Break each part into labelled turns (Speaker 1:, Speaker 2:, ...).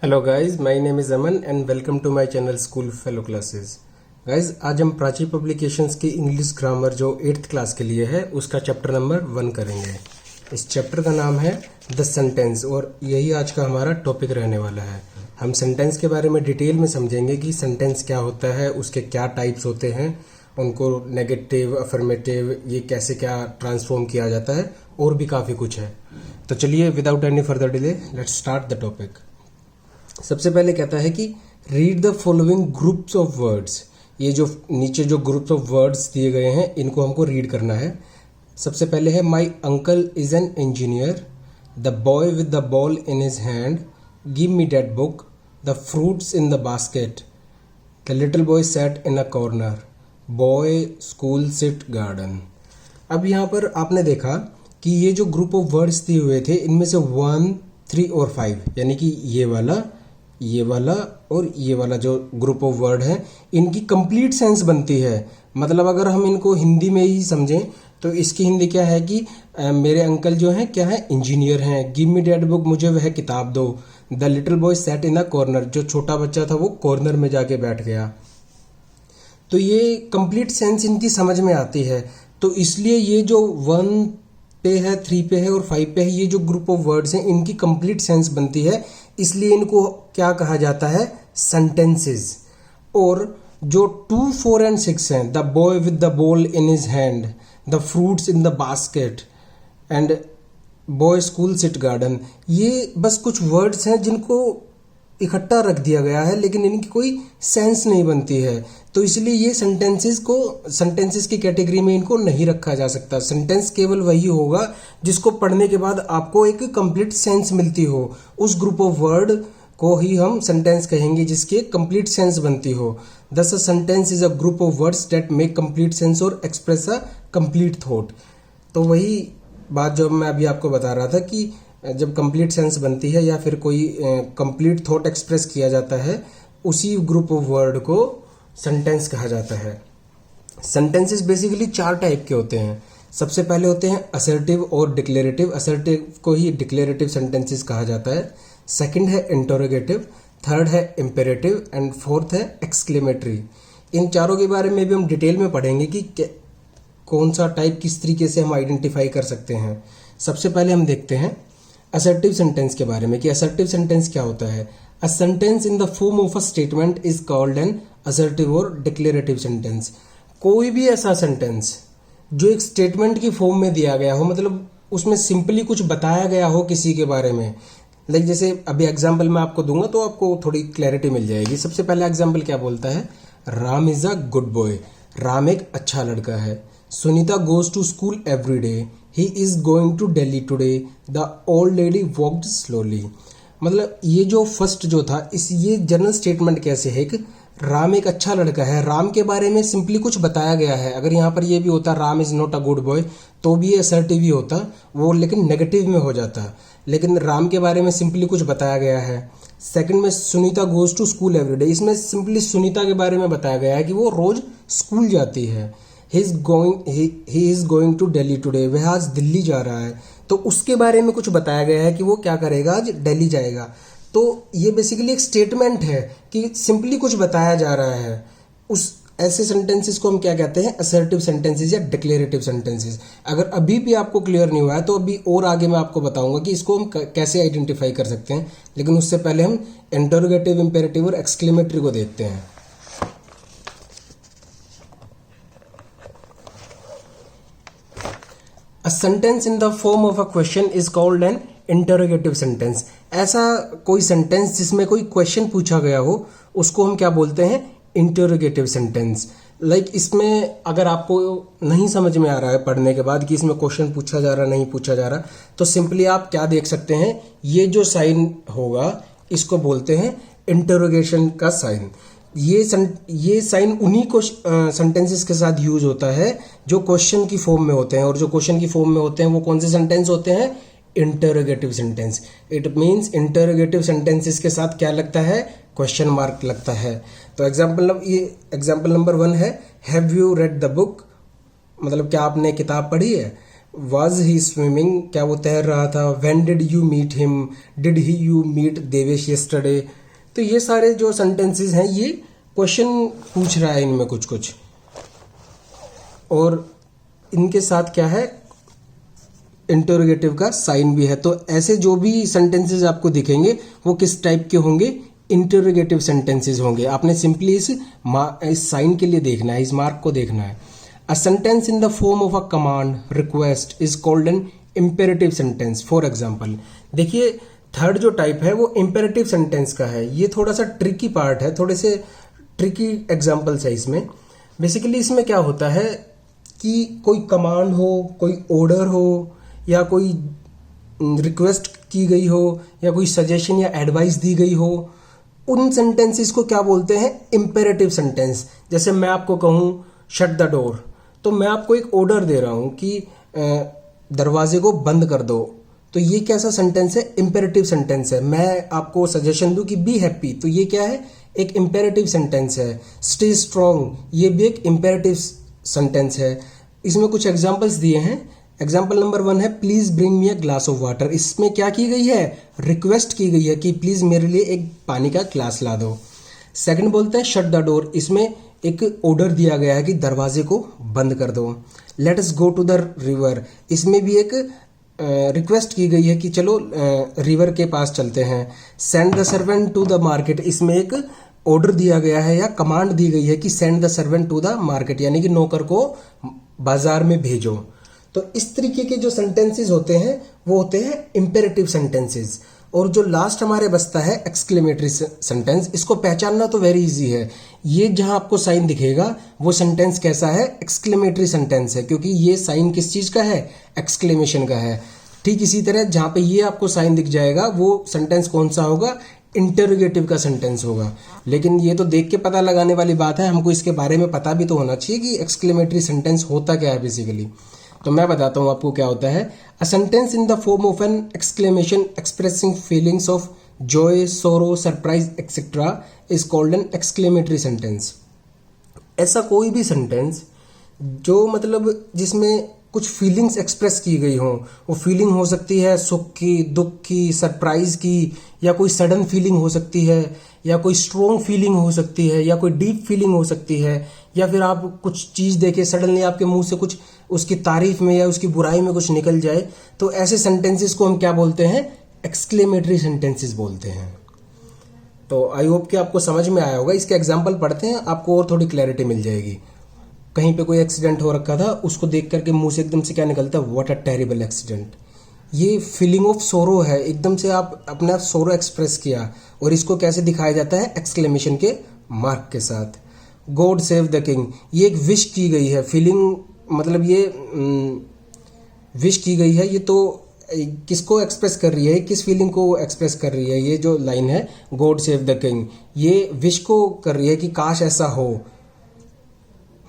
Speaker 1: Hello guys, my name is Aman and welcome to my channel school fellow classes. Guys, आज हम Prachi publications की English grammar जो 8th class के लिए है उसका चैप्टर नंबर 1 करेंगे। इस चैप्टर का नाम है द सेंटेंस और यही आज का हमारा टॉपिक रहने वाला है। हम सेंटेंस के बारे में डिटेल में समझेंगे कि सेंटेंस क्या होता है, उसके क्या टाइप्स होते हैं, उनको नेगेटिव, अफर्मेटिव, ये कैसे क्या ट्रांसफॉर्म किया जाता है और भी काफ़ी कुछ है। तो चलिए without any further delay let's start the topic. सबसे पहले कहता है कि read the following groups of words. ये जो नीचे जो ग्रुप्स ऑफ वर्ड्स दिए गए हैं इनको हमको रीड करना है। सबसे पहले है my uncle is an engineer, the boy with the ball in his hand, give me that book, the fruits in the basket, the little boy set in a corner, boy school sit garden. अब यहाँ पर आपने देखा कि ये जो group of words दिए हुए थे इनमें से 1, 3 और 5 यानी कि ये वाला और ये वाला जो ग्रुप ऑफ वर्ड है इनकी कंप्लीट सेंस बनती है। मतलब अगर हम इनको हिंदी में ही समझें तो इसकी हिंदी क्या है कि मेरे अंकल जो हैं क्या है, इंजीनियर हैं। गिव मी दैट बुक, मुझे वह किताब दो। The little boy set in a corner, जो छोटा बच्चा था वो कॉर्नर में जाके बैठ गया। तो ये कंप्लीट सेंस इनकी समझ में आती है। तो इसलिए ये जो 1 पे है, 3 पे है और 5 पे है, ये जो ग्रुप ऑफ वर्ड्स हैं इनकी कंप्लीट सेंस बनती है। इसलिए इनको क्या कहा जाता है, सेंटेंसेस। और जो 2, 4 एंड 6 हैं, the boy with the ball in his hand, the fruits in the basket and boy school sit garden, ये बस कुछ वर्ड्स हैं जिनको इकट्ठा रख दिया गया है लेकिन इनकी कोई सेंस नहीं बनती है। तो इसलिए ये सेंटेंसेस की कैटेगरी में इनको नहीं रखा जा सकता। सेंटेंस केवल वही होगा जिसको पढ़ने के बाद आपको एक कंप्लीट सेंस मिलती हो। उस ग्रुप ऑफ वर्ड को ही हम सेंटेंस कहेंगे जिसकी कंप्लीट सेंस बनती हो। दस a sentence is a group of words that make complete sense और एक्सप्रेस अ कंप्लीट थॉट। तो वही बात जो मैं अभी आपको बता रहा था कि जब कंप्लीट सेंस बनती है या फिर कोई कंप्लीट थॉट एक्सप्रेस किया जाता है, उसी ग्रुप ऑफ वर्ड को सेंटेंस कहा जाता है। सेंटेंसेस बेसिकली 4 टाइप के होते हैं। सबसे पहले होते हैं असर्टिव और डिक्लेरेटिव। असर्टिव को ही डिक्लेरेटिव सेंटेंसेस कहा जाता है। सेकंड है इंटरोगेटिव, थर्ड है इम्पेरेटिव एंड फोर्थ है एक्सक्लेमेटरी। इन चारों के बारे में भी हम डिटेल में पढ़ेंगे कि कौन सा टाइप किस तरीके से हम आइडेंटिफाई कर सकते हैं। सबसे पहले हम देखते हैं असर्टिव सेंटेंस के बारे में कि असर्टिव सेंटेंस क्या होता है। A sentence in the form of a statement is called N assertive और डिक्लेरेटिव सेंटेंस। कोई भी ऐसा सेंटेंस जो एक स्टेटमेंट की फॉर्म में दिया गया हो, मतलब उसमें सिंपली कुछ बताया गया हो किसी के बारे में। लाइक जैसे अभी एग्जाम्पल मैं आपको दूंगा तो आपको थोड़ी क्लैरिटी मिल जाएगी। सबसे पहले एग्जाम्पल क्या बोलता है, Ram is a good boy, Ram एक अच्छा लड़का है। Sunita goes to school every day, he is going to Delhi today, the old lady walked slowly. मतलब ये जो फर्स्ट जो था ये जनरल स्टेटमेंट कैसे है कि राम एक अच्छा लड़का है, राम के बारे में सिंपली कुछ बताया गया है। अगर यहाँ पर ये भी होता Ram is not a good boy तो भी ये असर्टिव ही होता वो, लेकिन नेगेटिव में हो जाता। लेकिन राम के बारे में सिंपली कुछ बताया गया है। सेकंड में Sunita goes to school everyday, इसमें सिंपली सुनीता के बारे में बताया गया है कि वो रोज स्कूल जाती है। He is going to Delhi today, वह आज दिल्ली जा रहा है, तो उसके बारे में कुछ बताया गया है कि वो क्या करेगा, आज दिल्ली जाएगा। तो ये बेसिकली एक स्टेटमेंट है कि सिंपली कुछ बताया जा रहा है। उस ऐसे सेंटेंसेस को हम क्या कहते हैं, असर्टिव सेंटेंसेस या डिक्लेरेटिव सेंटेंसेस। अगर अभी भी आपको क्लियर नहीं हुआ है तो अभी और आगे मैं आपको बताऊंगा कि इसको हम कैसे आइडेंटिफाई कर सकते हैं। लेकिन उससे पहले हम इंटरोगेटिव, इंपेरेटिव और एक्सक्लेमेटरी को देखते हैं। A sentence in the form of a question is called an interrogative sentence. ऐसा कोई सेंटेंस जिसमें कोई क्वेश्चन पूछा गया हो उसको हम क्या बोलते हैं, इंटरोगेटिव सेंटेंस। लाइक इसमें अगर आपको नहीं समझ में आ रहा है पढ़ने के बाद कि इसमें क्वेश्चन पूछा जा रहा नहीं पूछा जा रहा, तो सिंपली आप क्या देख सकते हैं, ये जो साइन होगा इसको बोलते हैं इंटरोगेशन का साइन। ये साइन उन्हीं को सेंटेंसेस के साथ यूज होता है जो क्वेश्चन की फॉर्म में होते हैं। और जो क्वेश्चन की फॉर्म में होते हैं वो कौन से सेंटेंस होते हैं, interrogative sentence. It means interrogative sentences के साथ क्या लगता है, क्वेश्चन मार्क लगता है। तो एग्जाम्पल नंबर 1 है, have you read the book, मतलब क्या आपने किताब पढ़ी है। वाज ही स्विमिंग, क्या वो तैर रहा था। When did you meet him, did he you meet Devesh yesterday. तो ये सारे जो सेंटेंसेस हैं ये क्वेश्चन पूछ रहा है इनमें कुछ कुछ, और इनके साथ क्या है, इंटरोगेटिव का साइन भी है। तो ऐसे जो भी सेंटेंसेस आपको दिखेंगे वो किस टाइप के होंगे, इंटरोगेटिव सेंटेंसेस होंगे। आपने सिंपली इस साइन के लिए देखना है, इस मार्क को देखना है। A sentence in the form of a command request is called N imperative sentence. For example देखिए, थर्ड जो टाइप है वो इंपेरेटिव सेंटेंस का है। ये थोड़ा सा ट्रिकी पार्ट है, थोड़े से ट्रिकी एग्जाम्पल्स है इसमें। बेसिकली इसमें क्या होता है कि कोई कमांड हो, कोई ऑर्डर हो, या कोई रिक्वेस्ट की गई हो, या कोई सजेशन या एडवाइस दी गई हो, उन सेंटेंसेस को क्या बोलते हैं, इंपेरेटिव सेंटेंस। जैसे मैं आपको कहूँ शट द डोर, तो मैं आपको एक ऑर्डर दे रहा हूँ कि दरवाजे को बंद कर दो, तो ये कैसा सेंटेंस है, इंपेरेटिव सेंटेंस है। मैं आपको सजेशन दूं कि बी हैप्पी, तो ये क्या है, एक इंपेरेटिव सेंटेंस है। स्टे स्ट्रॉन्ग, ये भी एक इंपेरेटिव सेंटेंस है। इसमें कुछ एग्जांपल्स दिए हैं। एग्जाम्पल नंबर 1 है please bring me a glass of water. इसमें क्या की गई है, रिक्वेस्ट की गई है कि प्लीज मेरे लिए एक पानी का ग्लास ला दो। सेकंड बोलते हैं शट द डोर, इसमें एक ऑर्डर दिया गया है कि दरवाजे को बंद कर दो। Let us go to the river, इसमें भी एक रिक्वेस्ट की गई है कि चलो रिवर के पास चलते हैं। Send the servant to the market, इसमें एक ऑर्डर दिया गया है या कमांड दी गई है कि send the servant to the market, यानी कि नौकर को बाजार में भेजो। तो इस तरीके के जो सेंटेंसेस होते हैं वो होते हैं इंपेरेटिव सेंटेंसेस। और जो लास्ट हमारे बचता है एक्सक्लेमेटरी सेंटेंस, इसको पहचानना तो वेरी इजी है। ये जहां आपको साइन दिखेगा वो सेंटेंस कैसा है, एक्सक्लेमेटरी सेंटेंस है, क्योंकि ये साइन किस चीज का है, एक्सक्लेमेशन का है। ठीक इसी तरह जहां पे ये आपको साइन दिख जाएगा वो सेंटेंस कौन सा होगा, इंटरोगेटिव का सेंटेंस होगा। लेकिन ये तो देख के पता लगाने वाली बात है, हमको इसके बारे में पता भी तो होना चाहिए कि एक्सक्लेमेटरी सेंटेंस होता क्या है बेसिकली। तो मैं बताता हूं आपको क्या होता है। A sentence in the form of an exclamation expressing feelings of joy, sorrow, surprise etcetera is called an exclamatory sentence. ऐसा कोई भी सेंटेंस जो मतलब जिसमें कुछ फीलिंग्स एक्सप्रेस की गई हो, वो फीलिंग हो सकती है सुख की, दुख की, सरप्राइज की, या कोई सडन फीलिंग हो सकती है, या कोई स्ट्रॉन्ग फीलिंग हो सकती है, या कोई डीप फीलिंग हो सकती है, या फिर आप कुछ चीज़ देखे सडनली आपके मुंह से कुछ उसकी तारीफ में या उसकी बुराई में कुछ निकल जाए, तो ऐसे सेंटेंसेस को हम क्या बोलते हैं, एक्सक्लेमेटरी सेंटेंसेस बोलते हैं। तो आई होप कि आपको समझ में आया होगा। इसके एग्जाम्पल पढ़ते हैं, आपको और थोड़ी क्लैरिटी मिल जाएगी। कहीं पे कोई एक्सीडेंट हो रखा था, उसको देख करके मुंह से एकदम से क्या निकलता है, व्हाट अ टेरिबल एक्सीडेंट। ये फीलिंग ऑफ सोरो है, एकदम से आप अपना सोरो एक्सप्रेस किया, और इसको कैसे दिखाया जाता है, एक्सक्लेमेशन के मार्क के साथ। गॉड सेव द किंग, ये एक विश की गई है, फीलिंग मतलब ये विश की गई है, ये तो किसको एक्सप्रेस कर रही है, किस फीलिंग को एक्सप्रेस कर रही है, ये जो लाइन है गॉड सेव द किंग, ये विश को कर रही है कि काश ऐसा हो।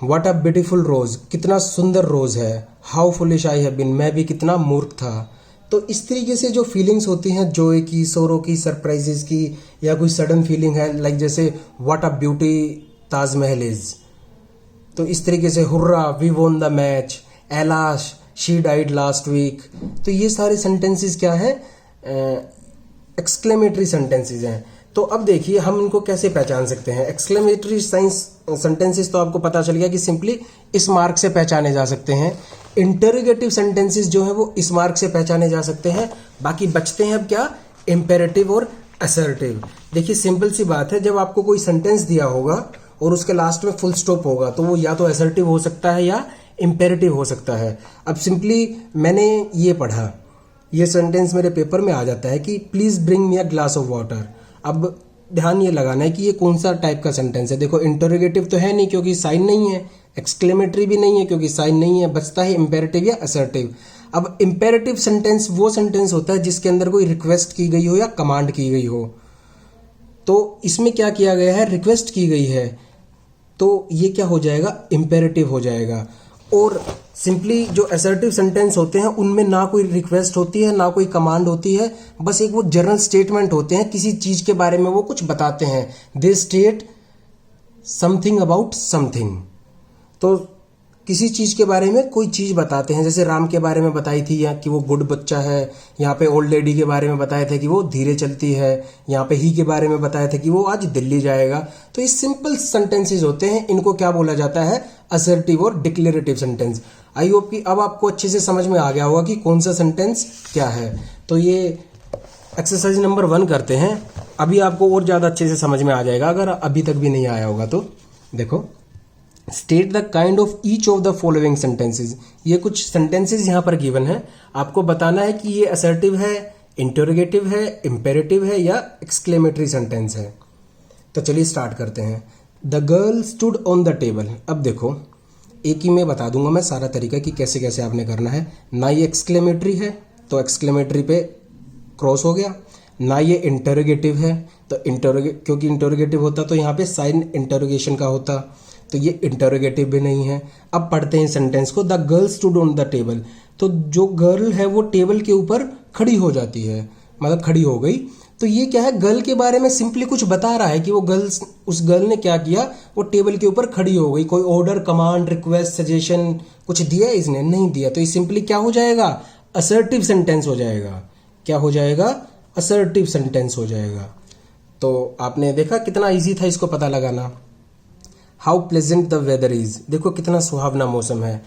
Speaker 1: व्हाट अ ब्यूटीफुल रोज, कितना सुंदर रोज है। How foolish I have been, मैं भी कितना मूर्ख था। तो इस तरीके से जो फीलिंग्स होती हैं, जॉय की, सोरो की, सरप्राइजेस की, या कोई सडन फीलिंग है लाइक जैसे what a beauty Taj Mahal is, तो इस तरीके से hurrah we won the match, alas she died last week. तो ये सारे सेंटेंसेस क्या है, एक्सक्लेमेटरी सेंटेंसेस हैं। तो अब देखिए हम इनको कैसे पहचान सकते हैं। एक्सक्लेमेटरी सेंटेंसेस तो आपको पता चल गया कि सिंपली इस मार्क से पहचाने जा सकते हैं। इंटरोगेटिव सेंटेंसेस जो है वो इस मार्क से पहचाने जा सकते हैं। बाकी बचते हैं अब क्या, इंपेरेटिव और असर्टिव। देखिए सिंपल सी बात है, जब आपको कोई सेंटेंस दिया होगा और उसके लास्ट में फुल स्टॉप होगा तो वो या तो असर्टिव हो सकता है या इंपेरेटिव हो सकता है। अब सिंपली मैंने ये पढ़ा, ये सेंटेंस मेरे पेपर में आ जाता है कि please bring me a glass of water. अब ध्यान ये लगाना है कि ये कौन सा टाइप का सेंटेंस है। देखो इंटरोगेटिव तो है नहीं क्योंकि साइन नहीं है, एक्सक्लेमेटरी भी नहीं है क्योंकि साइन नहीं है, बचता है इंपेरेटिव या असर्टिव। अब इंपेरेटिव सेंटेंस वो सेंटेंस होता है जिसके अंदर कोई रिक्वेस्ट की गई हो या कमांड की गई हो। तो इसमें क्या किया गया है, रिक्वेस्ट की गई है, तो ये क्या हो जाएगा, इंपेरेटिव हो जाएगा। और सिंपली जो असर्टिव सेंटेंस होते हैं उनमें ना कोई रिक्वेस्ट होती है ना कोई कमांड होती है, बस एक वो जनरल स्टेटमेंट होते हैं, किसी चीज के बारे में वो कुछ बताते हैं। दे स्टेट समथिंग अबाउट समथिंग। तो किसी चीज़ के बारे में कोई चीज़ बताते हैं, जैसे राम के बारे में बताई थी या कि वो गुड बच्चा है, यहाँ पे ओल्ड लेडी के बारे में बताया था कि वो धीरे चलती है, यहाँ पे ही के बारे में बताया था कि वो आज दिल्ली जाएगा। तो ये सिंपल सेंटेंसेज होते हैं, इनको क्या बोला जाता है, असर्टिव और डिक्लेरेटिव सेंटेंस। आई होप कि अब आपको अच्छे से समझ में आ गया होगा कि कौन सा सेंटेंस क्या है। तो ये एक्सरसाइज नंबर 1 करते हैं, अभी आपको और ज़्यादा अच्छे से समझ में आ जाएगा अगर अभी तक भी नहीं आया होगा तो। देखो, state the kind of each of the following sentences. ये कुछ सेंटेंसेज यहाँ पर गिवन है, आपको बताना है कि ये असर्टिव है, इंटरोगेटिव है, इंपेरेटिव है या एक्सक्लेमेटरी सेंटेंस है। तो चलिए स्टार्ट करते हैं। The girl stood on the table. अब देखो, एक ही में बता दूंगा मैं सारा तरीका कि कैसे कैसे आपने करना है। ना ये एक्सक्लेमेटरी है तो एक्सक्लेमेटरी पे क्रॉस हो गया, ना ये इंटरोगेटिव है तो क्योंकि इंटरोगेटिव होता तो यहाँ पे साइन इंटरोगेशन का होता, तो ये इंटरोगेटिव भी नहीं है। अब पढ़ते हैं सेंटेंस को। The girl stood on the table, तो जो गर्ल है वो टेबल के ऊपर खड़ी हो जाती है, मतलब खड़ी हो गई। तो ये क्या है, गर्ल के बारे में सिंपली कुछ बता रहा है कि वो उस गर्ल ने क्या किया, वो टेबल के ऊपर खड़ी हो गई। कोई ऑर्डर, कमांड, रिक्वेस्ट, सजेशन कुछ दिया इसने नहीं दिया, तो ये सिंपली क्या हो जाएगा, असर्टिव सेंटेंस हो जाएगा। क्या हो जाएगा, असर्टिव सेंटेंस हो जाएगा। तो आपने देखा कितना इजी था इसको पता लगाना। How pleasant the weather is, देखो कितना सुहावना मौसम है।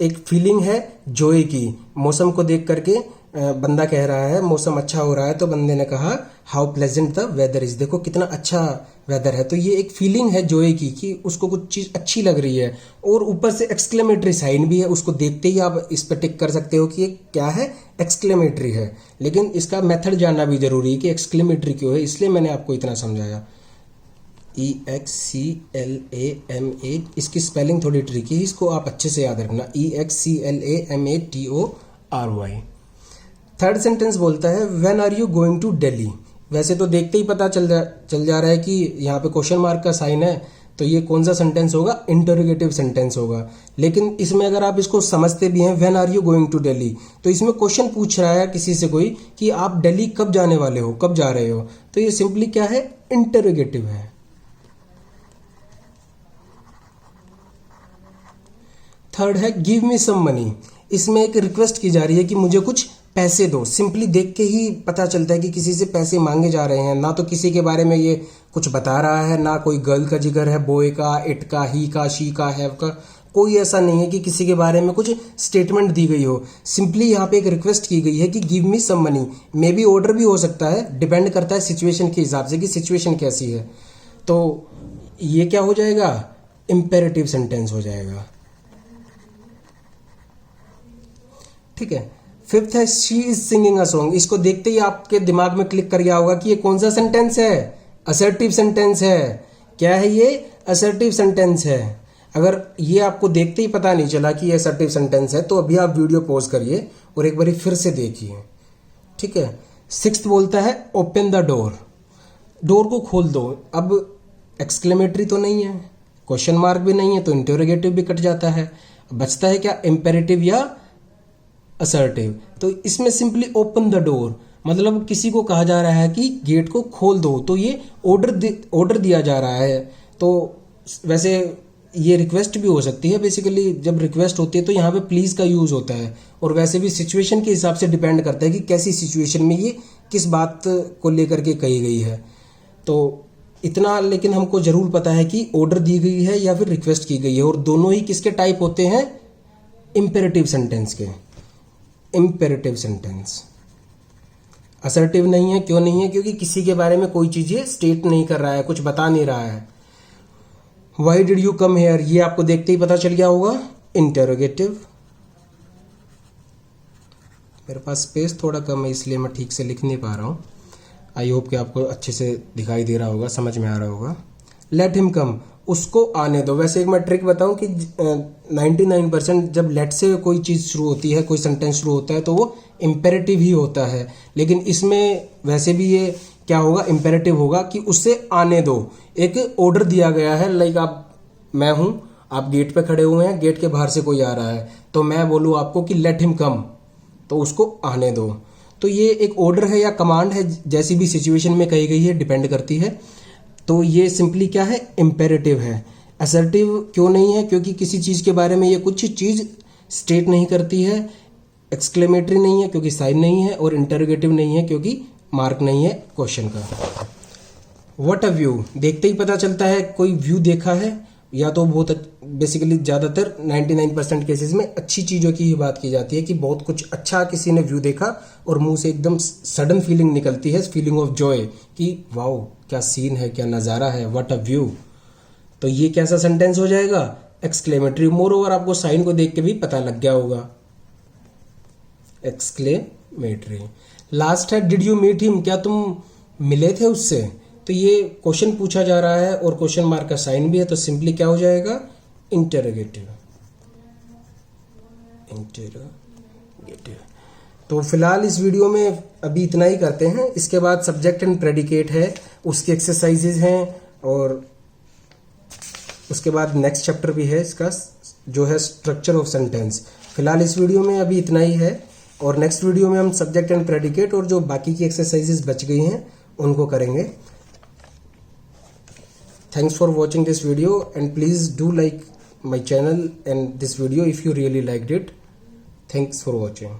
Speaker 1: एक फीलिंग है जॉय की, मौसम को देख करके बंदा कह रहा है मौसम अच्छा हो रहा है, तो बंदे ने कहा how pleasant the weather is, देखो कितना अच्छा वेदर है। तो ये एक फीलिंग है जॉय की कि उसको कुछ चीज़ अच्छी लग रही है, और ऊपर से एक्सक्लेमेटरी साइन भी है, उसको देखते ही आप इस पर टिक कर सकते हो कि ये क्या है, एक्सक्लेमेटरी है। लेकिन इसका मेथड जानना भी जरूरी है कि एक्सक्लेमेटरी क्यों है, इसलिए मैंने आपको इतना समझाया। EXCLAMA, इसकी स्पेलिंग थोड़ी ट्रिकी है, इसको आप अच्छे से याद रखना, EXCLAMATORY। थर्ड सेंटेंस बोलता है when are you going to Delhi. वैसे तो देखते ही पता चल जा रहा है कि यहाँ पे क्वेश्चन मार्क का साइन है, तो ये कौन सा सेंटेंस होगा, इंटरोगेटिव सेंटेंस होगा। लेकिन इसमें अगर आप इसको समझते भी हैं, when are you going to Delhi, तो इसमें क्वेश्चन पूछ रहा है किसी से कोई कि आप दिल्ली कब जाने वाले हो, कब जा रहे हो, तो ये सिंपली क्या है, इंटरोगेटिव है। थर्ड है गिव मी सम मनी, इसमें एक रिक्वेस्ट की जा रही है कि मुझे कुछ पैसे दो। सिंपली देख के ही पता चलता है कि किसी से पैसे मांगे जा रहे हैं, ना तो किसी के बारे में ये कुछ बता रहा है, ना कोई गर्ल का जिक्र है, बॉय का, इट का, ही का, शी का, हैव का, कोई ऐसा नहीं है कि किसी के बारे में कुछ स्टेटमेंट दी गई हो। सिंपली यहाँ पे एक रिक्वेस्ट की गई है कि give me some money. May be order भी हो सकता है, डिपेंड करता है सिचुएशन के हिसाब से कि सिचुएशन कैसी है। तो ये क्या हो जाएगा, इंपेरेटिव सेंटेंस हो जाएगा। ठीक है। फिफ्थ है she is singing a song, इसको देखते ही आपके दिमाग में क्लिक कर गया होगा कि ये कौन सा सेंटेंस है, असर्टिव सेंटेंस है। क्या है ये, असर्टिव सेंटेंस है। अगर ये आपको देखते ही पता नहीं चला कि ये असर्टिव सेंटेंस है, तो अभी आप वीडियो पॉज करिए और एक बार फिर से देखिए। ठीक है। सिक्स्थ बोलता है ओपन द डोर, डोर को खोल दो। अब एक्सक्लेमेटरी तो नहीं है, क्वेश्चन मार्क भी नहीं है, तो इंटरोगेटिव भी कट जाता है। बचता है क्या, इंपेरेटिव या असर्टिव। तो इसमें सिंपली ओपन द डोर, मतलब किसी को कहा जा रहा है कि गेट को खोल दो, तो ये ऑर्डर दिया जा रहा है। तो वैसे ये रिक्वेस्ट भी हो सकती है, बेसिकली जब रिक्वेस्ट होती है तो यहाँ पे प्लीज का यूज होता है, और वैसे भी सिचुएशन के हिसाब से डिपेंड करता है कि कैसी सिचुएशन में ये किस बात को लेकर के कही गई है। तो इतना लेकिन हमको जरूर पता है कि ऑर्डर दी गई है या फिर रिक्वेस्ट की गई है, और दोनों ही किसके टाइप होते हैं, इंपेरेटिव सेंटेंस के। इंपेरेटिव सेंटेंस असर्टिव नहीं है, क्यों नहीं है, क्योंकि किसी के बारे में कोई चीज स्टेट नहीं कर रहा है, कुछ बता नहीं रहा है। Why did you come here, ये आपको देखते ही पता चल गया होगा, इंटरोगेटिव। मेरे पास स्पेस थोड़ा कम है इसलिए मैं ठीक से लिख नहीं पा रहा हूं। आई होप कि आपको अच्छे से दिखाई दे रहा होगा, समझ में आ रहा होगा। लेट हिम कम, उसको आने दो। वैसे एक मैं ट्रिक बताऊं कि 99% जब लेट से कोई चीज़ शुरू होती है, कोई सेंटेंस शुरू होता है, तो वो इम्पेरेटिव ही होता है। लेकिन इसमें वैसे भी ये क्या होगा, इम्पेरेटिव होगा कि उससे आने दो। एक ऑर्डर दिया गया है, लाइक मैं हूं, आप गेट पे खड़े हुए हैं, गेट के बाहर से कोई आ रहा है, तो मैं बोलूँ आपको कि लेट हिम कम, तो उसको आने दो। तो ये एक ऑर्डर है या कमांड है, जैसी भी सिचुएशन में कही गई है, डिपेंड करती है। तो ये सिंपली क्या है, इम्पेरेटिव है। असर्टिव क्यों नहीं है? क्योंकि किसी चीज़ के बारे में ये कुछ चीज़ स्टेट नहीं करती है। एक्सक्लेमेटरी नहीं है क्योंकि साइन नहीं है, और इंटरोगेटिव नहीं है क्योंकि मार्क नहीं है क्वेश्चन का। व्हाट अ व्यू, देखते ही पता चलता है कोई व्यू देखा है, या तो बहुत बेसिकली ज़्यादातर 99% केसेस में अच्छी चीज़ों की ही बात की जाती है कि बहुत कुछ अच्छा किसी ने व्यू देखा और मुंह से एकदम सडन फीलिंग निकलती है, फीलिंग ऑफ जॉय कि वाओ क्या सीन है, क्या नज़ारा है, व्हाट अ व्यू। तो ये कैसा सेंटेंस हो जाएगा? एक्सक्लेमेटरी। मोर ओवर आपको साइन को देख के भी पता लग गया होगा, एक्सक्लेमेटरी। लास्ट है डिड यू मीट हिम, क्या तुम मिले थे उससे? तो ये क्वेश्चन पूछा जा रहा है और क्वेश्चन मार्क का साइन भी है, तो सिंपली क्या हो जाएगा? इंटरोगेटिव। इंटरोगेटिव। तो फिलहाल इस वीडियो में अभी इतना ही करते हैं। इसके बाद सब्जेक्ट एंड प्रेडिकेट है, उसकी एक्सरसाइजेज हैं, और उसके बाद नेक्स्ट चैप्टर भी है इसका, जो है स्ट्रक्चर ऑफ सेंटेंस। फिलहाल इस वीडियो में अभी इतना ही है, और नेक्स्ट वीडियो में हम सब्जेक्ट एंड प्रेडिकेट और जो बाकी की एक्सरसाइजेज बच गई हैं उनको करेंगे। Thanks for watching this video, and please do like my channel and this video if you really liked it. Thanks for watching.